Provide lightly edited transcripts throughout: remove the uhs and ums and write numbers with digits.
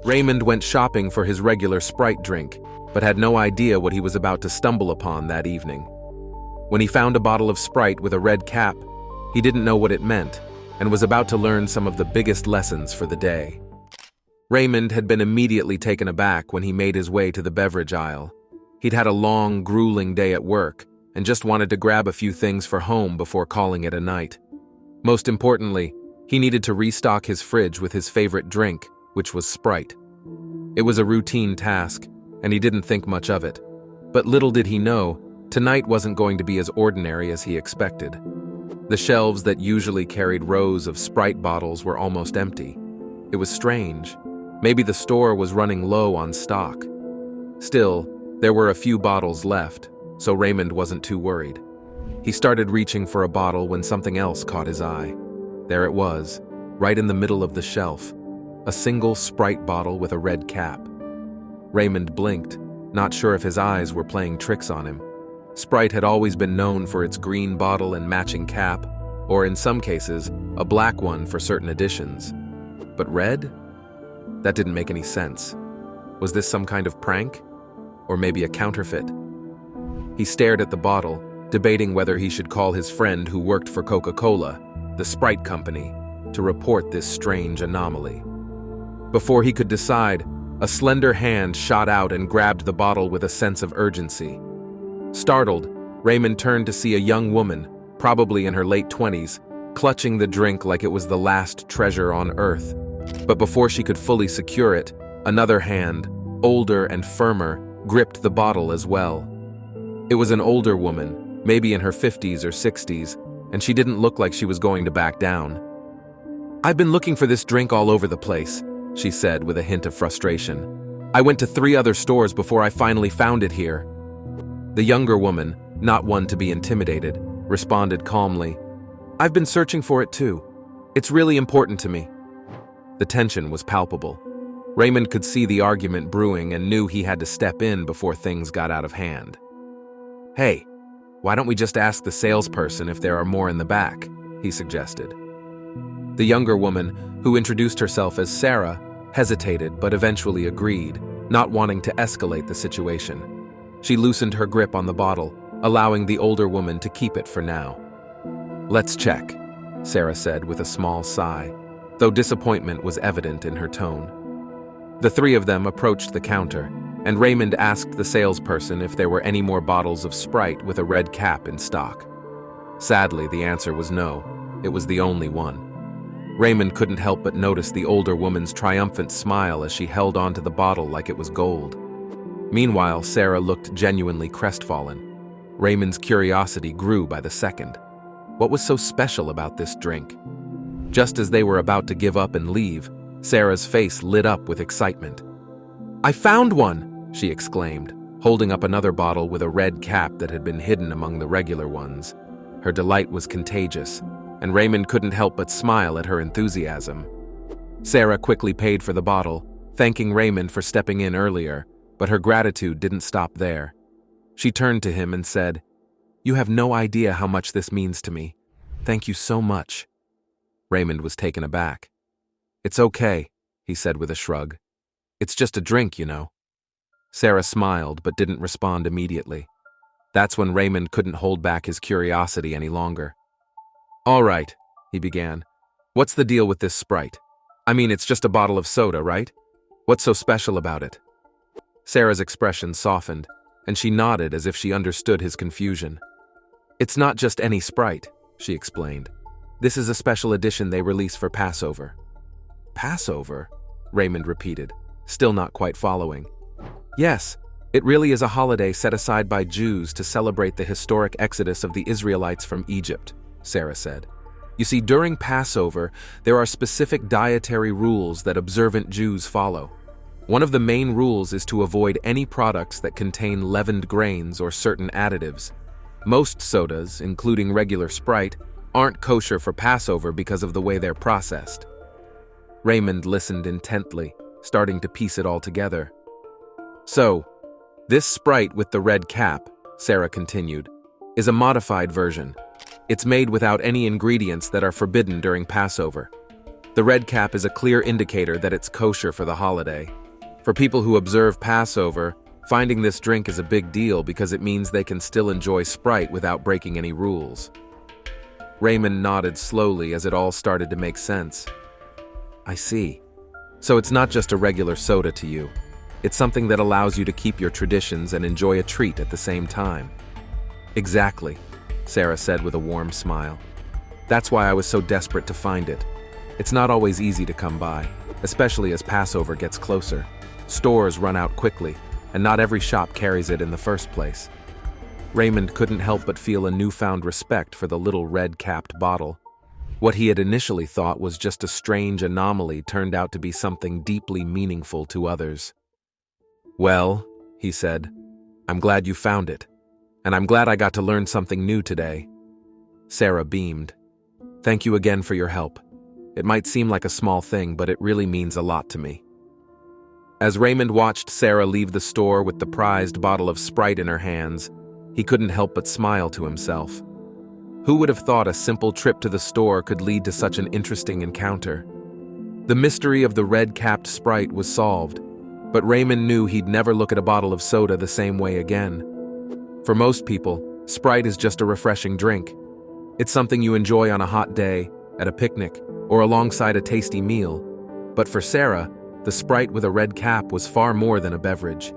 Raymond went shopping for his regular Sprite drink, but had no idea what he was about to stumble upon that evening. When he found a bottle of Sprite with a red cap, he didn't know what it meant and was about to learn some of the biggest lessons for the day. Raymond had been immediately taken aback when he made his way to the beverage aisle. He'd had a long, grueling day at work and just wanted to grab a few things for home before calling it a night. Most importantly, he needed to restock his fridge with his favorite drink, which was Sprite. It was a routine task, and he didn't think much of it. But little did he know, tonight wasn't going to be as ordinary as he expected. The shelves that usually carried rows of Sprite bottles were almost empty. It was strange. Maybe the store was running low on stock. Still, there were a few bottles left, so Raymond wasn't too worried. He started reaching for a bottle when something else caught his eye. There it was, right in the middle of the shelf, a single Sprite bottle with a red cap. Raymond blinked, not sure if his eyes were playing tricks on him. Sprite had always been known for its green bottle and matching cap, or in some cases, a black one for certain editions. But red? That didn't make any sense. Was this some kind of prank? Or maybe a counterfeit? He stared at the bottle, debating whether he should call his friend who worked for Coca Cola, the Sprite company, to report this strange anomaly. Before he could decide, a slender hand shot out and grabbed the bottle with a sense of urgency. Startled, Raymond turned to see a young woman, probably in her late 20s, clutching the drink like it was the last treasure on earth. But before she could fully secure it, another hand, older and firmer, gripped the bottle as well. It was an older woman, maybe in her 50s or 60s, and she didn't look like she was going to back down. "I've been looking for this drink all over the place," she said with a hint of frustration. "I went to 3 other stores before I finally found it here." The younger woman, not one to be intimidated, responded calmly, "I've been searching for it too. It's really important to me." The tension was palpable. Raymond could see the argument brewing and knew he had to step in before things got out of hand. "Hey, why don't we just ask the salesperson if there are more in the back?" he suggested. The younger woman, who introduced herself as Sarah, hesitated but eventually agreed, not wanting to escalate the situation. She loosened her grip on the bottle, allowing the older woman to keep it for now. "Let's check," Sarah said with a small sigh, though disappointment was evident in her tone. The 3 of them approached the counter, and Raymond asked the salesperson if there were any more bottles of Sprite with a red cap in stock. Sadly, the answer was no. It was the only one. Raymond couldn't help but notice the older woman's triumphant smile as she held onto the bottle like it was gold. Meanwhile, Sarah looked genuinely crestfallen. Raymond's curiosity grew by the second. What was so special about this drink? Just as they were about to give up and leave, Sarah's face lit up with excitement. "I found one!" she exclaimed, holding up another bottle with a red cap that had been hidden among the regular ones. Her delight was contagious, and Raymond couldn't help but smile at her enthusiasm. Sarah quickly paid for the bottle, thanking Raymond for stepping in earlier, but her gratitude didn't stop there. She turned to him and said, "You have no idea how much this means to me. Thank you so much." Raymond was taken aback. "It's okay," he said with a shrug. "It's just a drink, you know." Sarah smiled but didn't respond immediately. That's when Raymond couldn't hold back his curiosity any longer. "All right," he began. "What's the deal with this Sprite? I mean, it's just a bottle of soda, right? What's so special about it?" Sarah's expression softened, and she nodded as if she understood his confusion. "It's not just any Sprite," she explained. "This is a special edition they release for Passover." "Passover?" Raymond repeated, still not quite following. "Yes, it really is a holiday set aside by Jews to celebrate the historic exodus of the Israelites from Egypt," Sarah said. "You see, during Passover, there are specific dietary rules that observant Jews follow. One of the main rules is to avoid any products that contain leavened grains or certain additives. Most sodas, including regular Sprite, aren't kosher for Passover because of the way they're processed." Raymond listened intently, starting to piece it all together. "So, this Sprite with the red cap," Sarah continued, "is a modified version. It's made without any ingredients that are forbidden during Passover. The red cap is a clear indicator that it's kosher for the holiday. For people who observe Passover, finding this drink is a big deal because it means they can still enjoy Sprite without breaking any rules. Raymond nodded slowly as it all started to make sense. I see. So it's not just a regular soda to you. It's something that allows you to keep your traditions and enjoy a treat at the same time. Exactly, Sarah said with a warm smile. That's why I was so desperate to find it. It's not always easy to come by, especially as Passover gets closer. Stores run out quickly, and not every shop carries it in the first place. Raymond couldn't help but feel a newfound respect for the little red-capped bottle. What he had initially thought was just a strange anomaly turned out to be something deeply meaningful to others. Well, he said, I'm glad you found it, and I'm glad I got to learn something new today. Sarah beamed. Thank you again for your help. It might seem like a small thing, but it really means a lot to me. As Raymond watched Sarah leave the store with the prized bottle of Sprite in her hands, he couldn't help but smile to himself. Who would have thought a simple trip to the store could lead to such an interesting encounter? The mystery of the red-capped Sprite was solved, but Raymond knew he'd never look at a bottle of soda the same way again. For most people, Sprite is just a refreshing drink. It's something you enjoy on a hot day, at a picnic, or alongside a tasty meal. But for Sarah, the Sprite with a red cap was far more than a beverage.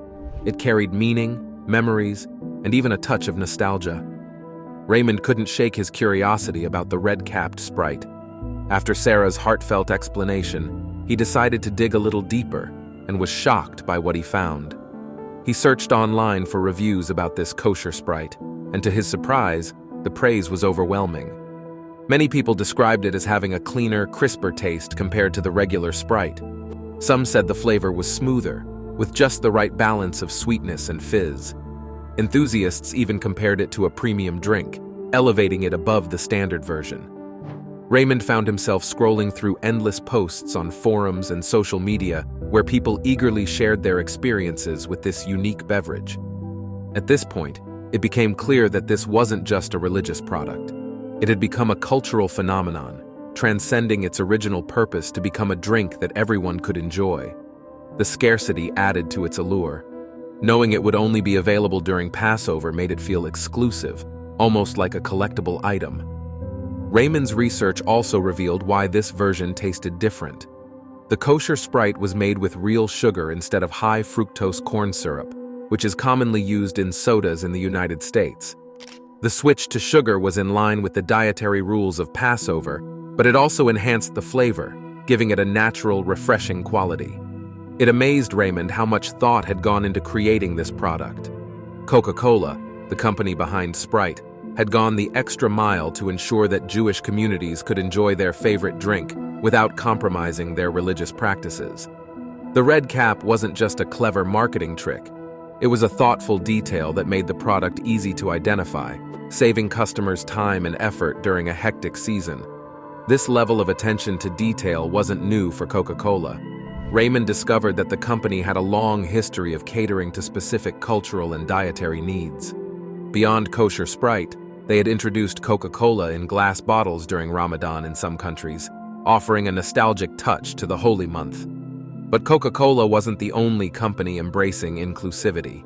It carried meaning, memories, and even a touch of nostalgia. Raymond couldn't shake his curiosity about the red-capped Sprite. After Sarah's heartfelt explanation, he decided to dig a little deeper and was shocked by what he found. He searched online for reviews about this kosher Sprite, and to his surprise, the praise was overwhelming. Many people described it as having a cleaner, crisper taste compared to the regular Sprite. Some said the flavor was smoother, with just the right balance of sweetness and fizz. Enthusiasts even compared it to a premium drink, elevating it above the standard version. Raymond found himself scrolling through endless posts on forums and social media where people eagerly shared their experiences with this unique beverage. At this point, it became clear that this wasn't just a religious product. It had become a cultural phenomenon, transcending its original purpose to become a drink that everyone could enjoy. The scarcity added to its allure. Knowing it would only be available during Passover made it feel exclusive, almost like a collectible item. Raymond's research also revealed why this version tasted different. The kosher Sprite was made with real sugar instead of high fructose corn syrup, which is commonly used in sodas in the United States. The switch to sugar was in line with the dietary rules of Passover, but it also enhanced the flavor, giving it a natural, refreshing quality. It amazed Raymond how much thought had gone into creating this product. Coca Cola, the company behind Sprite, had gone the extra mile to ensure that Jewish communities could enjoy their favorite drink without compromising their religious practices. The red cap wasn't just a clever marketing trick. It was a thoughtful detail that made the product easy to identify, saving customers time and effort during a hectic season. This level of attention to detail wasn't new for Coca Cola. Raymond discovered that the company had a long history of catering to specific cultural and dietary needs. Beyond kosher Sprite, they had introduced Coca Cola in glass bottles during Ramadan in some countries, offering a nostalgic touch to the holy month. But Coca Cola wasn't the only company embracing inclusivity.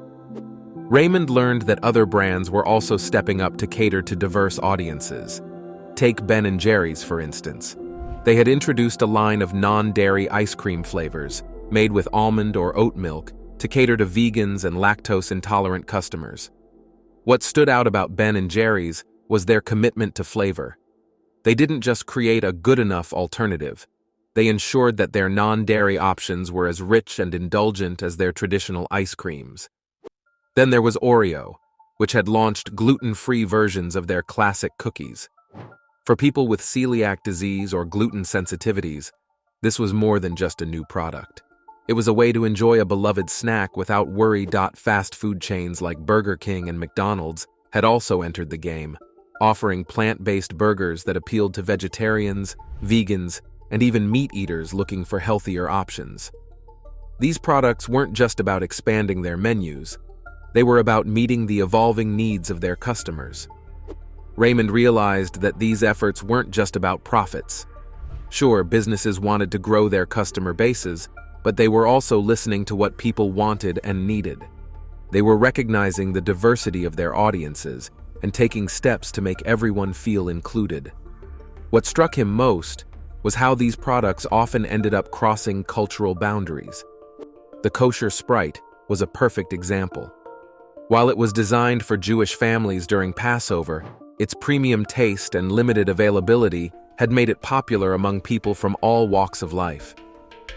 Raymond learned that other brands were also stepping up to cater to diverse audiences. Take Ben & Jerry's, for instance. They had introduced a line of non-dairy ice cream flavors, made with almond or oat milk, to cater to vegans and lactose-intolerant customers. What stood out about Ben & Jerry's was their commitment to flavor. They didn't just create a good enough alternative. They ensured that their non-dairy options were as rich and indulgent as their traditional ice creams. Then there was Oreo, which had launched gluten-free versions of their classic cookies. For people with celiac disease or gluten sensitivities, this was more than just a new product. It was a way to enjoy a beloved snack without worry. Fast food chains like Burger King and McDonald's had also entered the game, offering plant-based burgers that appealed to vegetarians, vegans, and even meat eaters looking for healthier options. These products weren't just about expanding their menus. They were about meeting the evolving needs of their customers. Raymond realized that these efforts weren't just about profits. Sure, businesses wanted to grow their customer bases, but they were also listening to what people wanted and needed. They were recognizing the diversity of their audiences and taking steps to make everyone feel included. What struck him most was how these products often ended up crossing cultural boundaries. The kosher Sprite was a perfect example. While it was designed for Jewish families during Passover, its premium taste and limited availability had made it popular among people from all walks of life.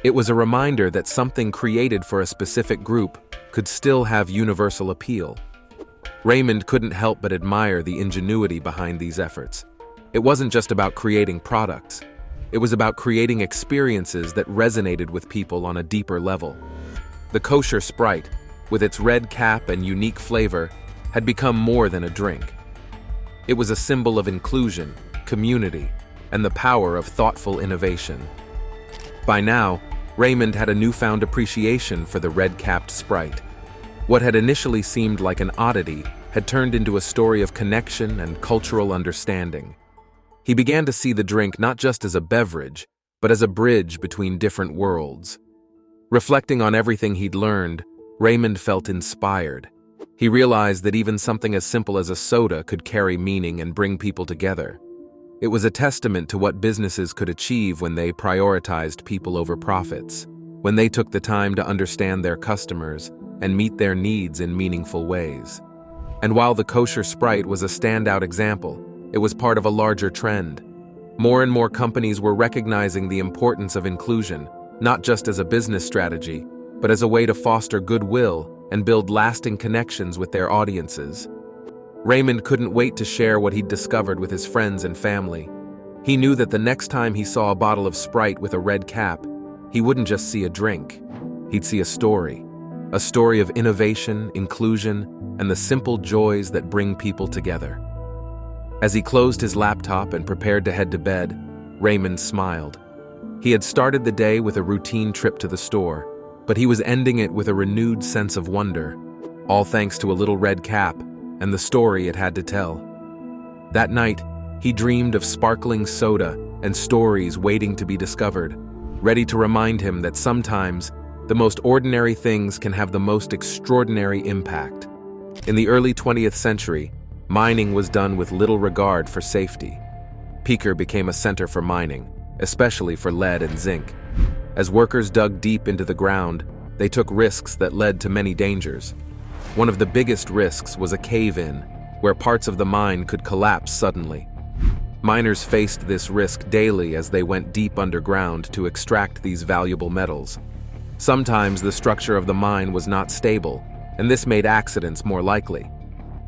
It was a reminder that something created for a specific group could still have universal appeal. Raymond couldn't help but admire the ingenuity behind these efforts. It wasn't just about creating products. It was about creating experiences that resonated with people on a deeper level. The kosher Sprite, with its red cap and unique flavor, had become more than a drink. It was a symbol of inclusion, community, and the power of thoughtful innovation. By now, Raymond had a newfound appreciation for the red-capped Sprite. What had initially seemed like an oddity had turned into a story of connection and cultural understanding. He began to see the drink not just as a beverage, but as a bridge between different worlds. Reflecting on everything he'd learned, Raymond felt inspired. He realized that even something as simple as a soda could carry meaning and bring people together. It was a testament to what businesses could achieve when they prioritized people over profits, when they took the time to understand their customers and meet their needs in meaningful ways. And while the kosher Sprite was a standout example, it was part of a larger trend. More and more companies were recognizing the importance of inclusion, not just as a business strategy, but as a way to foster goodwill and build lasting connections with their audiences. Raymond couldn't wait to share what he'd discovered with his friends and family. He knew that the next time he saw a bottle of Sprite with a red cap, he wouldn't just see a drink. He'd see a story of innovation, inclusion, and the simple joys that bring people together. As he closed his laptop and prepared to head to bed, Raymond smiled. He had started the day with a routine trip to the store, but he was ending it with a renewed sense of wonder, all thanks to a little red cap and the story it had to tell. That night, he dreamed of sparkling soda and stories waiting to be discovered, ready to remind him that sometimes the most ordinary things can have the most extraordinary impact. In the early 20th century, mining was done with little regard for safety. Picher became a center for mining, especially for lead and zinc. As workers dug deep into the ground, they took risks that led to many dangers. One of the biggest risks was a cave-in, where parts of the mine could collapse suddenly. Miners faced this risk daily as they went deep underground to extract these valuable metals. Sometimes the structure of the mine was not stable, and this made accidents more likely.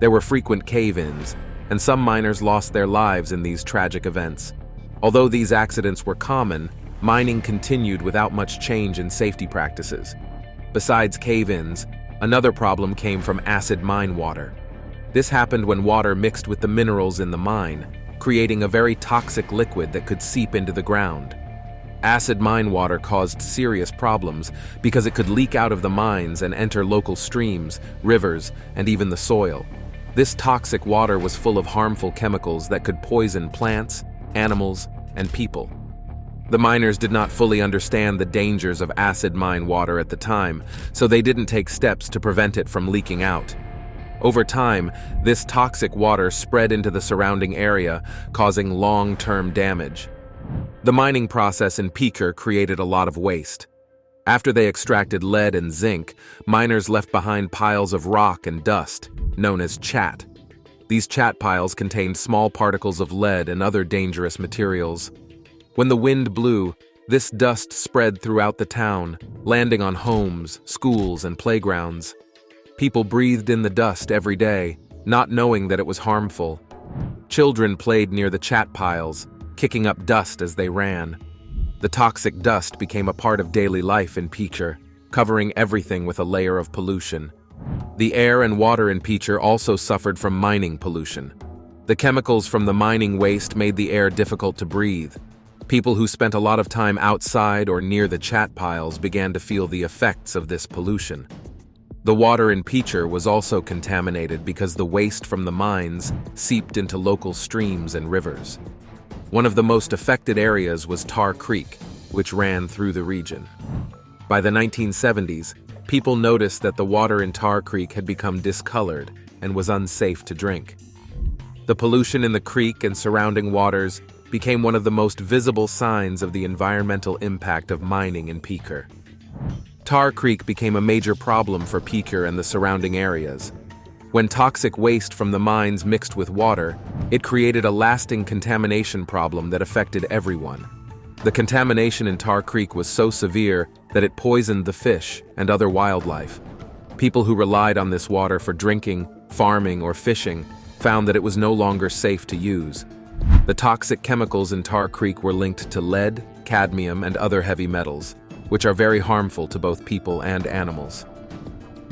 There were frequent cave-ins, and some miners lost their lives in these tragic events. Although these accidents were common, mining continued without much change in safety practices. Besides cave-ins, another problem came from acid mine water. This happened when water mixed with the minerals in the mine, creating a very toxic liquid that could seep into the ground. Acid mine water caused serious problems because it could leak out of the mines and enter local streams, rivers, and even the soil. This toxic water was full of harmful chemicals that could poison plants, animals, and people. The miners did not fully understand the dangers of acid mine water at the time, so they didn't take steps to prevent it from leaking out. Over time, this toxic water spread into the surrounding area, causing long-term damage. The mining process in Picher created a lot of waste. After they extracted lead and zinc, miners left behind piles of rock and dust, known as chat. These chat piles contained small particles of lead and other dangerous materials. When the wind blew, this dust spread throughout the town, landing on homes, schools, and playgrounds. People breathed in the dust every day, not knowing that it was harmful. Children played near the chat piles, kicking up dust as they ran. The toxic dust became a part of daily life in Picher, covering everything with a layer of pollution. The air and water in Picher also suffered from mining pollution. The chemicals from the mining waste made the air difficult to breathe. People who spent a lot of time outside or near the chat piles began to feel the effects of this pollution. The water in Picher was also contaminated because the waste from the mines seeped into local streams and rivers. One of the most affected areas was Tar Creek, which ran through the region. By the 1970s, people noticed that the water in Tar Creek had become discolored and was unsafe to drink. The pollution in the creek and surrounding waters became one of the most visible signs of the environmental impact of mining in Picher. Tar Creek became a major problem for Picher and the surrounding areas. When toxic waste from the mines mixed with water, it created a lasting contamination problem that affected everyone. The contamination in Tar Creek was so severe that it poisoned the fish and other wildlife. People who relied on this water for drinking, farming, or fishing found that it was no longer safe to use. The toxic chemicals in Tar Creek were linked to lead, cadmium, and other heavy metals, which are very harmful to both people and animals.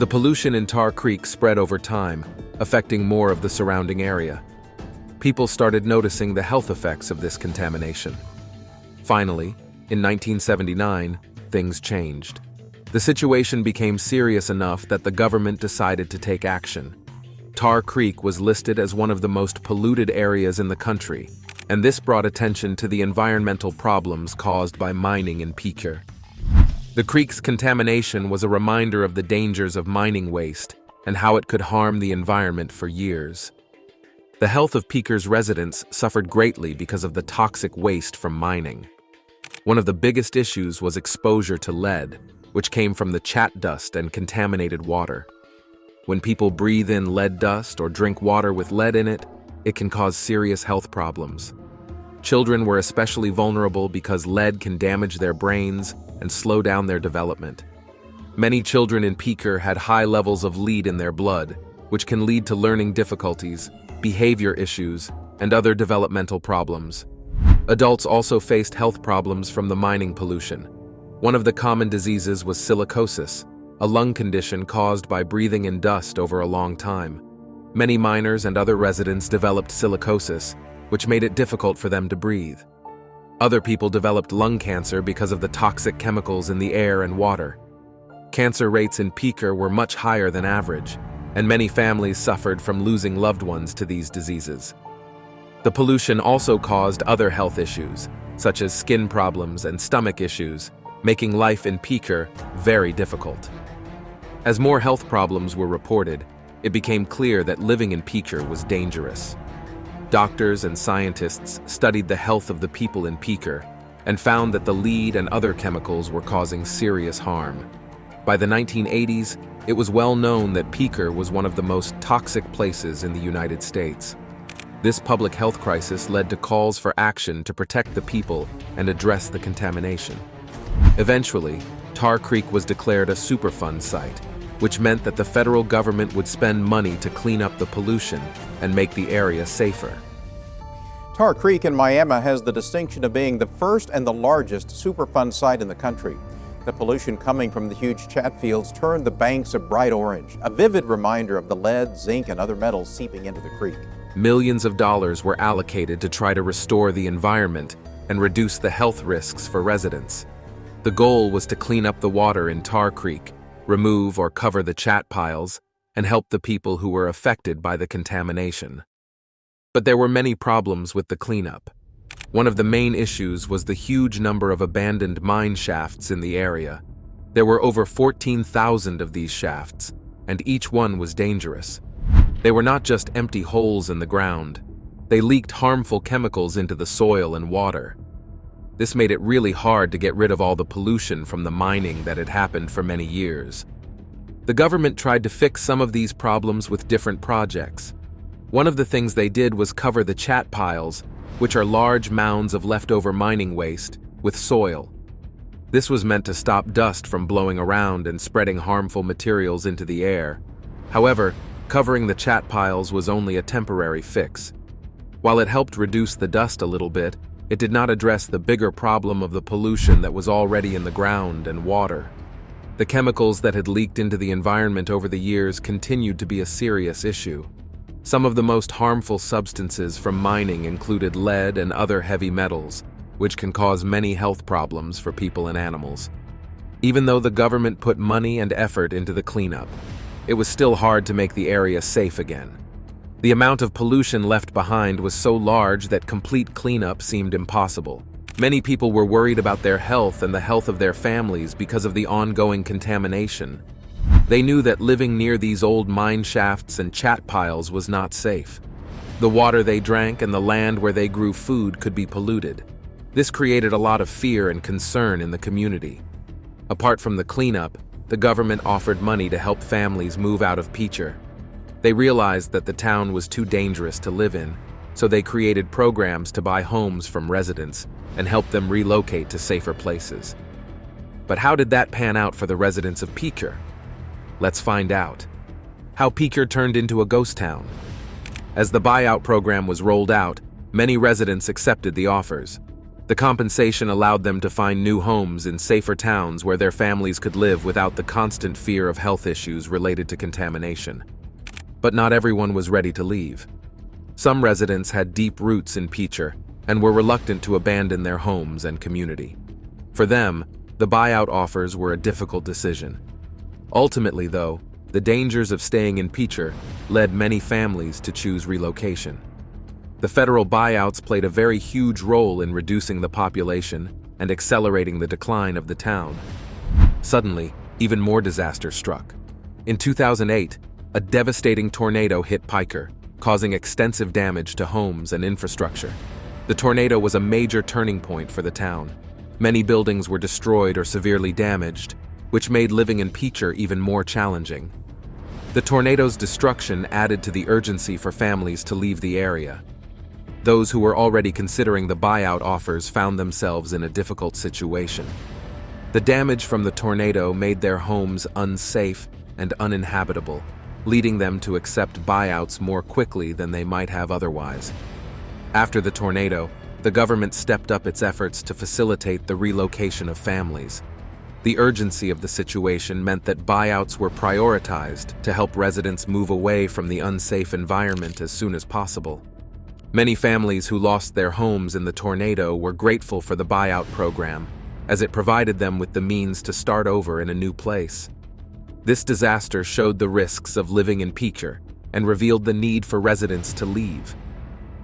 The pollution in Tar Creek spread over time, affecting more of the surrounding area. People started noticing the health effects of this contamination. Finally, in 1979, things changed. The situation became serious enough that the government decided to take action. Tar Creek was listed as one of the most polluted areas in the country, and this brought attention to the environmental problems caused by mining in Picher. The creek's contamination was a reminder of the dangers of mining waste and how it could harm the environment for years. The health of Picher's residents suffered greatly because of the toxic waste from mining. One of the biggest issues was exposure to lead, which came from the chat dust and contaminated water. When people breathe in lead dust or drink water with lead in it, it can cause serious health problems. Children were especially vulnerable because lead can damage their brains and slow down their development. Many children in Picher had high levels of lead in their blood, which can lead to learning difficulties, behavior issues, and other developmental problems. Adults also faced health problems from the mining pollution. One of the common diseases was silicosis, a lung condition caused by breathing in dust over a long time. Many miners and other residents developed silicosis, which made it difficult for them to breathe. Other people developed lung cancer because of the toxic chemicals in the air and water. Cancer rates in Picher were much higher than average, and many families suffered from losing loved ones to these diseases. The pollution also caused other health issues, such as skin problems and stomach issues, making life in Picher very difficult. As more health problems were reported, it became clear that living in Picher was dangerous. Doctors and scientists studied the health of the people in Picher and found that the lead and other chemicals were causing serious harm. By the 1980s, it was well known that Picher was one of the most toxic places in the United States. This public health crisis led to calls for action to protect the people and address the contamination. Eventually, Tar Creek was declared a Superfund site, which meant that the federal government would spend money to clean up the pollution and make the area safer. Tar Creek in Miami has the distinction of being the first and the largest Superfund site in the country. The pollution coming from the huge chat fields turned the banks a bright orange, a vivid reminder of the lead, zinc, and other metals seeping into the creek. Millions of dollars were allocated to try to restore the environment and reduce the health risks for residents. The goal was to clean up the water in Tar Creek, remove or cover the chat piles, and help the people who were affected by the contamination. But there were many problems with the cleanup. One of the main issues was the huge number of abandoned mine shafts in the area. There were over 14,000 of these shafts, and each one was dangerous. They were not just empty holes in the ground. They leaked harmful chemicals into the soil and water. This made it really hard to get rid of all the pollution from the mining that had happened for many years. The government tried to fix some of these problems with different projects. One of the things they did was cover the chat piles, which are large mounds of leftover mining waste, with soil. This was meant to stop dust from blowing around and spreading harmful materials into the air. However, covering the chat piles was only a temporary fix. While it helped reduce the dust a little bit, it did not address the bigger problem of the pollution that was already in the ground and water. The chemicals that had leaked into the environment over the years continued to be a serious issue. Some of the most harmful substances from mining included lead and other heavy metals, which can cause many health problems for people and animals. Even though the government put money and effort into the cleanup, it was still hard to make the area safe again. The amount of pollution left behind was so large that complete cleanup seemed impossible. Many people were worried about their health and the health of their families because of the ongoing contamination. They knew that living near these old mine shafts and chat piles was not safe. The water they drank and the land where they grew food could be polluted. This created a lot of fear and concern in the community. Apart from the cleanup, the government offered money to help families move out of Picher. They realized that the town was too dangerous to live in, so they created programs to buy homes from residents and help them relocate to safer places. But how did that pan out for the residents of Picher? Let's find out. How Picher turned into a ghost town. As the buyout program was rolled out, many residents accepted the offers. The compensation allowed them to find new homes in safer towns where their families could live without the constant fear of health issues related to contamination. But not everyone was ready to leave. Some residents had deep roots in Picher and were reluctant to abandon their homes and community. For them, the buyout offers were a difficult decision. Ultimately, though, the dangers of staying in Picher led many families to choose relocation. The federal buyouts played a very huge role in reducing the population and accelerating the decline of the town. Suddenly, even more disaster struck. In 2008, a devastating tornado hit Picher, causing extensive damage to homes and infrastructure. The tornado was a major turning point for the town. Many buildings were destroyed or severely damaged, which made living in Picher even more challenging. The tornado's destruction added to the urgency for families to leave the area. Those who were already considering the buyout offers found themselves in a difficult situation. The damage from the tornado made their homes unsafe and uninhabitable, leading them to accept buyouts more quickly than they might have otherwise. After the tornado, the government stepped up its efforts to facilitate the relocation of families. The urgency of the situation meant that buyouts were prioritized to help residents move away from the unsafe environment as soon as possible. Many families who lost their homes in the tornado were grateful for the buyout program, as it provided them with the means to start over in a new place. This disaster showed the risks of living in Picher and revealed the need for residents to leave.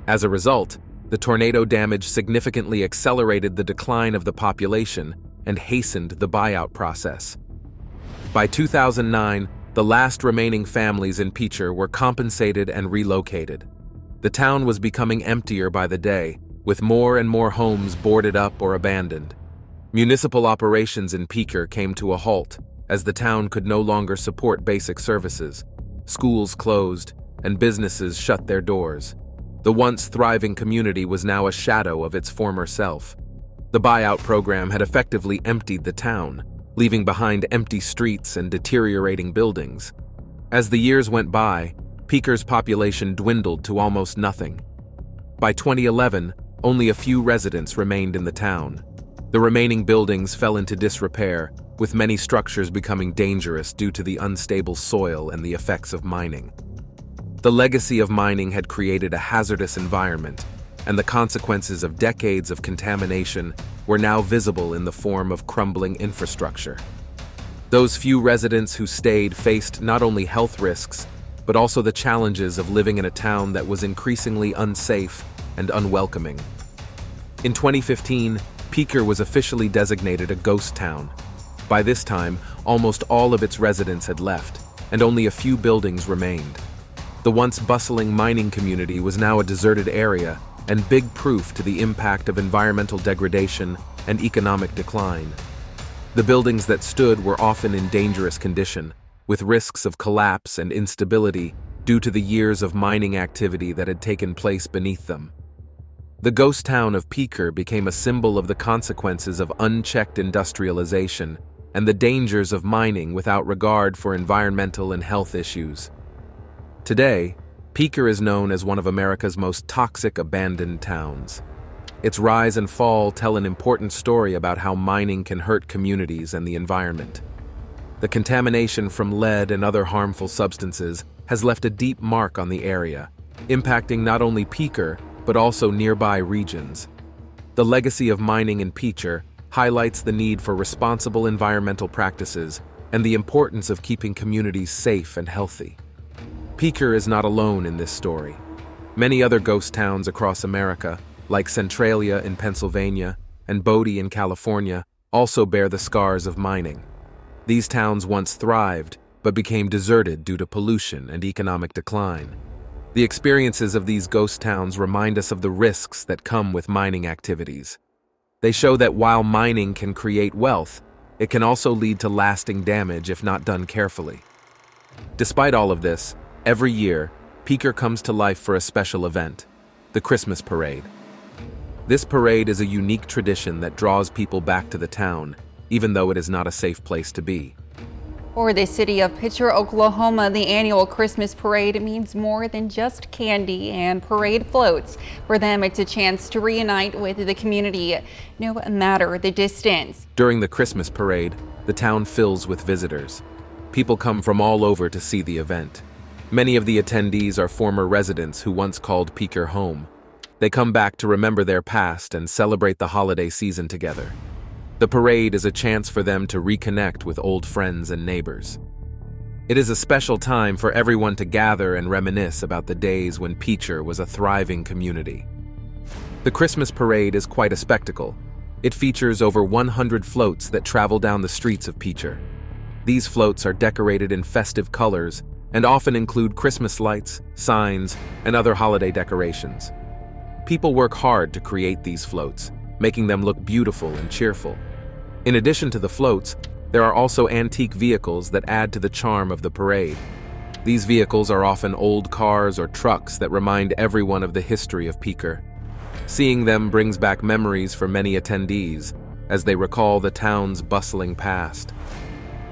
As a result, the tornado damage significantly accelerated the decline of the population and hastened the buyout process. By 2009, the last remaining families in Picher were compensated and relocated. The town was becoming emptier by the day, with more and more homes boarded up or abandoned. Municipal operations in Picher came to a halt, as the town could no longer support basic services. Schools closed, and businesses shut their doors. The once thriving community was now a shadow of its former self. The buyout program had effectively emptied the town, leaving behind empty streets and deteriorating buildings. As the years went by, Picher's population dwindled to almost nothing. By 2011, only a few residents remained in the town. The remaining buildings fell into disrepair, with many structures becoming dangerous due to the unstable soil and the effects of mining. The legacy of mining had created a hazardous environment, and the consequences of decades of contamination were now visible in the form of crumbling infrastructure. Those few residents who stayed faced not only health risks, but also the challenges of living in a town that was increasingly unsafe and unwelcoming. In 2015, Picher was officially designated a ghost town. By this time, almost all of its residents had left, and only a few buildings remained. The once bustling mining community was now a deserted area, and big proof to the impact of environmental degradation and economic decline. The buildings that stood were often in dangerous condition, with risks of collapse and instability due to the years of mining activity that had taken place beneath them. The ghost town of Picher became a symbol of the consequences of unchecked industrialization and the dangers of mining without regard for environmental and health issues. Today, Picher is known as one of America's most toxic abandoned towns. Its rise and fall tell an important story about how mining can hurt communities and the environment. The contamination from lead and other harmful substances has left a deep mark on the area, impacting not only Picher, but also nearby regions. The legacy of mining in Picher highlights the need for responsible environmental practices and the importance of keeping communities safe and healthy. Picher is not alone in this story. Many other ghost towns across America, like Centralia in Pennsylvania and Bodie in California, also bear the scars of mining. These towns once thrived, but became deserted due to pollution and economic decline. The experiences of these ghost towns remind us of the risks that come with mining activities. They show that while mining can create wealth, it can also lead to lasting damage if not done carefully. Despite all of this, every year, Picher comes to life for a special event, the Christmas Parade. This parade is a unique tradition that draws people back to the town, even though it is not a safe place to be. For the city of Picher, Oklahoma, the annual Christmas parade means more than just candy and parade floats. For them, it's a chance to reunite with the community, no matter the distance. During the Christmas parade, the town fills with visitors. People come from all over to see the event. Many of the attendees are former residents who once called Picher home. They come back to remember their past and celebrate the holiday season together. The parade is a chance for them to reconnect with old friends and neighbors. It is a special time for everyone to gather and reminisce about the days when Picher was a thriving community. The Christmas parade is quite a spectacle. It features over 100 floats that travel down the streets of Picher. These floats are decorated in festive colors and often include Christmas lights, signs, and other holiday decorations. People work hard to create these floats, making them look beautiful and cheerful. In addition to the floats, there are also antique vehicles that add to the charm of the parade. These vehicles are often old cars or trucks that remind everyone of the history of Picher. Seeing them brings back memories for many attendees as they recall the town's bustling past.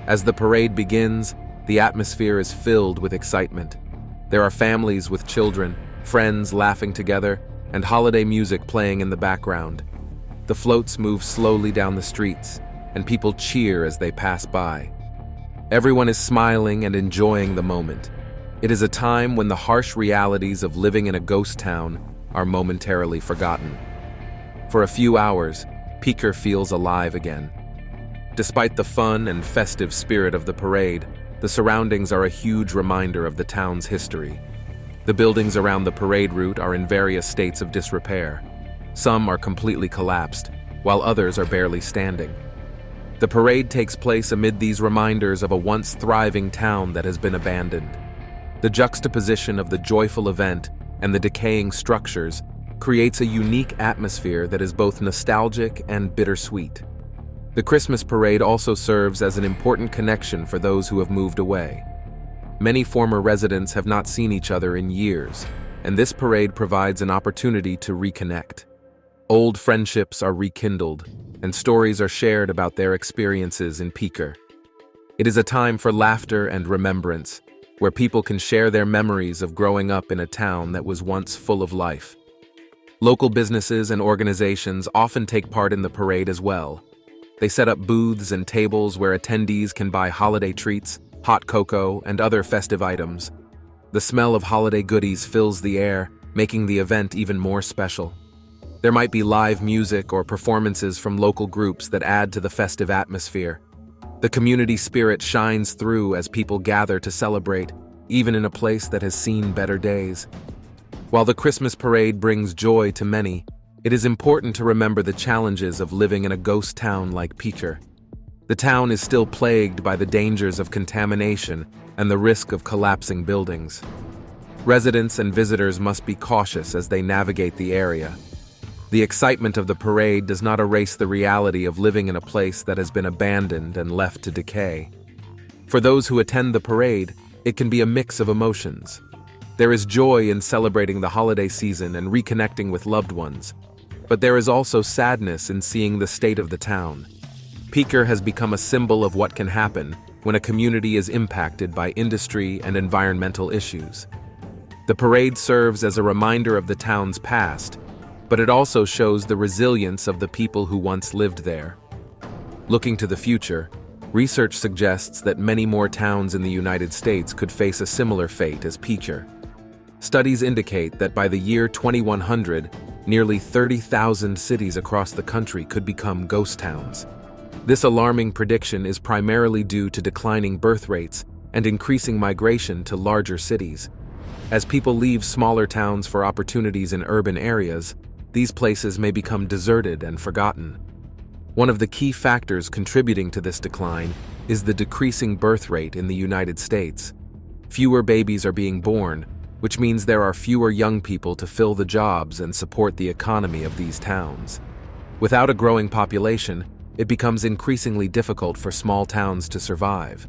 As the parade begins, the atmosphere is filled with excitement. There are families with children, friends laughing together, and holiday music playing in the background. The floats move slowly down the streets, and people cheer as they pass by. Everyone is smiling and enjoying the moment. It is a time when the harsh realities of living in a ghost town are momentarily forgotten. For a few hours, Picher feels alive again. Despite the fun and festive spirit of the parade, the surroundings are a huge reminder of the town's history. The buildings around the parade route are in various states of disrepair. Some are completely collapsed, while others are barely standing. The parade takes place amid these reminders of a once thriving town that has been abandoned. The juxtaposition of the joyful event and the decaying structures creates a unique atmosphere that is both nostalgic and bittersweet. The Christmas parade also serves as an important connection for those who have moved away. Many former residents have not seen each other in years, and this parade provides an opportunity to reconnect. Old friendships are rekindled, and stories are shared about their experiences in Picher. It is a time for laughter and remembrance, where people can share their memories of growing up in a town that was once full of life. Local businesses and organizations often take part in the parade as well. They set up booths and tables where attendees can buy holiday treats, hot cocoa, and other festive items. The smell of holiday goodies fills the air, making the event even more special. There might be live music or performances from local groups that add to the festive atmosphere. The community spirit shines through as people gather to celebrate, even in a place that has seen better days. While the Christmas parade brings joy to many, it is important to remember the challenges of living in a ghost town like Picher. The town is still plagued by the dangers of contamination and the risk of collapsing buildings. Residents and visitors must be cautious as they navigate the area. The excitement of the parade does not erase the reality of living in a place that has been abandoned and left to decay. For those who attend the parade, it can be a mix of emotions. There is joy in celebrating the holiday season and reconnecting with loved ones, but there is also sadness in seeing the state of the town. Picher has become a symbol of what can happen when a community is impacted by industry and environmental issues. The parade serves as a reminder of the town's past, but it also shows the resilience of the people who once lived there. Looking to the future, research suggests that many more towns in the United States could face a similar fate as Picher. Studies indicate that by the year 2100, nearly 30,000 cities across the country could become ghost towns. This alarming prediction is primarily due to declining birth rates and increasing migration to larger cities. As people leave smaller towns for opportunities in urban areas, these places may become deserted and forgotten. One of the key factors contributing to this decline is the decreasing birth rate in the United States. Fewer babies are being born, which means there are fewer young people to fill the jobs and support the economy of these towns. Without a growing population, it becomes increasingly difficult for small towns to survive.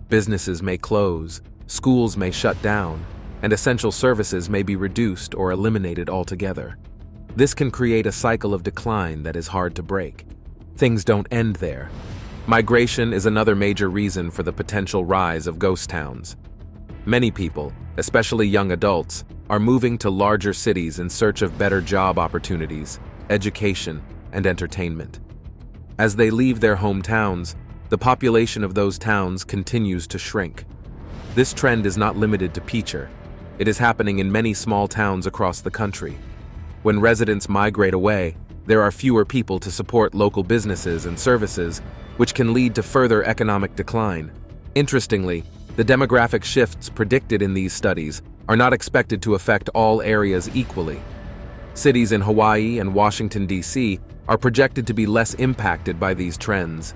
Businesses may close, schools may shut down, and essential services may be reduced or eliminated altogether. This can create a cycle of decline that is hard to break. Things don't end there. Migration is another major reason for the potential rise of ghost towns. Many people, especially young adults, are moving to larger cities in search of better job opportunities, education, and entertainment. As they leave their hometowns, the population of those towns continues to shrink. This trend is not limited to Picher. It is happening in many small towns across the country. When residents migrate away, there are fewer people to support local businesses and services, which can lead to further economic decline. Interestingly, the demographic shifts predicted in these studies are not expected to affect all areas equally. Cities in Hawaii and Washington, D.C. are projected to be less impacted by these trends.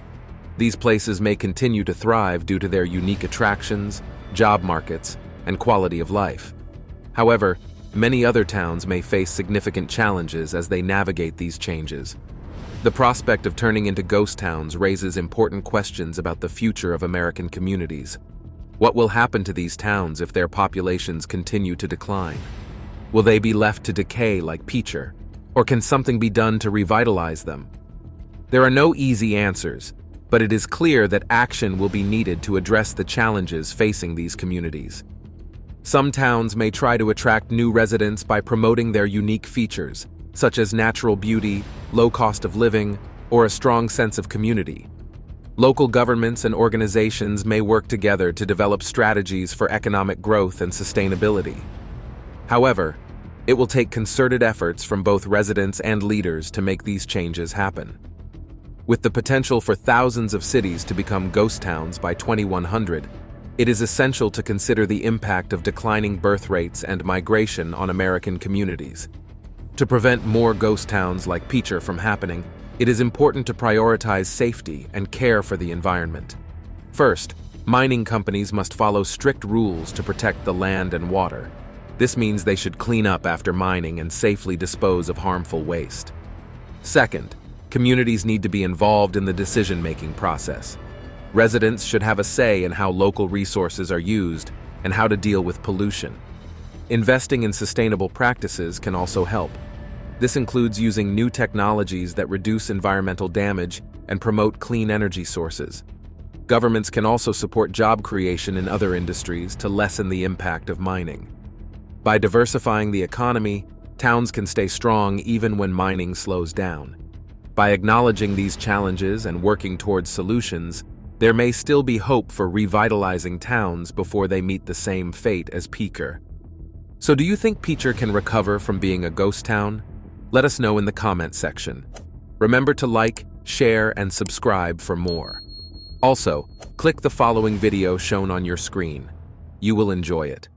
These places may continue to thrive due to their unique attractions, job markets, and quality of life. However, many other towns may face significant challenges as they navigate these changes. The prospect of turning into ghost towns raises important questions about the future of American communities. What will happen to these towns if their populations continue to decline? Will they be left to decay like Picher, or can something be done to revitalize them? There are no easy answers, but it is clear that action will be needed to address the challenges facing these communities. Some towns may try to attract new residents by promoting their unique features, such as natural beauty, low cost of living, or a strong sense of community. Local governments and organizations may work together to develop strategies for economic growth and sustainability. However, it will take concerted efforts from both residents and leaders to make these changes happen. With the potential for thousands of cities to become ghost towns by 2100, it is essential to consider the impact of declining birth rates and migration on American communities. To prevent more ghost towns like Picher from happening, it is important to prioritize safety and care for the environment. First, mining companies must follow strict rules to protect the land and water. This means they should clean up after mining and safely dispose of harmful waste. Second, communities need to be involved in the decision-making process. Residents should have a say in how local resources are used and how to deal with pollution. Investing in sustainable practices can also help. This includes using new technologies that reduce environmental damage and promote clean energy sources. Governments can also support job creation in other industries to lessen the impact of mining. By diversifying the economy, towns can stay strong even when mining slows down. By acknowledging these challenges and working towards solutions, there may still be hope for revitalizing towns before they meet the same fate as Picher. So do you think Picher can recover from being a ghost town? Let us know in the comment section. Remember to like, share, and subscribe for more. Also, click the following video shown on your screen. You will enjoy it.